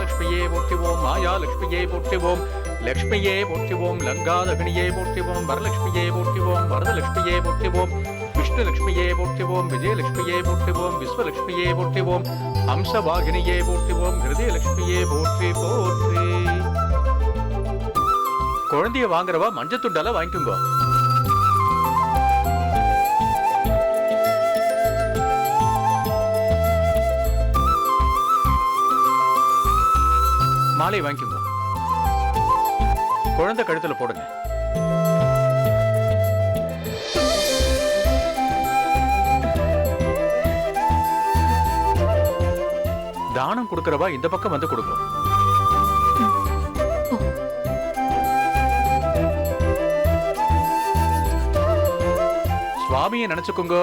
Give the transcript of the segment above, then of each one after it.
மகாலட்சுமியே போற்றிவோம், மாயாலட்சுமியே போற்றிவோம், லக்ஷ்மியே போற்றிவோம், லங்காதகனியே போற்றிவோம், வரலட்சுமியே போற்றிவோம், வரதலட்சுமியே போற்றிவோம், விஷ்ணுலட்சுமியே போற்றிவோம், விஜயலட்சுமியே போற்றிவோம், விஸ்வலட்சுமியே போற்றிவோம், ஹம்சவாகினியே போற்றிவோம், ஹிருதயலட்சுமியே போற்றி போற்றி. குழந்தைய வாங்குறவா மஞ்சத்துண்டால வாங்கிக்கோங்க. மாலை வாங்கிக்கோங்க. குழந்தை கழுத்துல போடுங்க. தானம் கொடுக்கறவா இந்த பக்கம் வந்து கொடுங்க. சுவாமியை நினைச்சுக்கோங்க.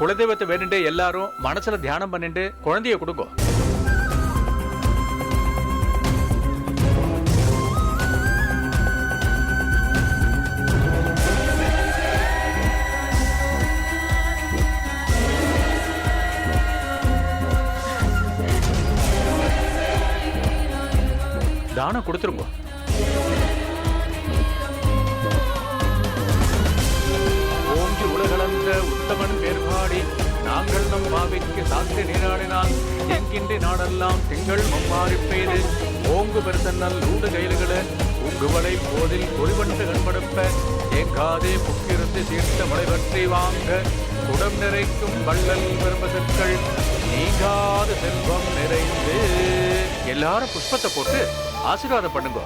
குலதெய்வத்தை வேணுண்டு எல்லாரும் மனசுல தியானம் பண்ணிட்டு குழந்தைய கொடுங்க. தானம் கொடுத்துருங்க. ஓங்கி உலகளந்த உத்தமன் வேறுபாடி நாங்கள் நம் பாவைக்கு சாத்திர நீராடினால் என்கின்ற நாடெல்லாம் திங்கள் மம்மாறி பெய்து ஓங்கு பெருத்தன்னல் ஊடு கையில்கள உங்குவளை போதில் பொறிவண்டு கண்படுப்ப ஏங்காதே புக்கிருந்து தீர்த்த மழை பற்றி வாங்க குடம் நிறைக்கும் வள்ளல் பெருமசற்கள் நீங்காத செல்வம் நிறைந்து. எல்லாரும் புஷ்பத்தை போட்டு ஆசீர்வாதம் பண்ணுங்க.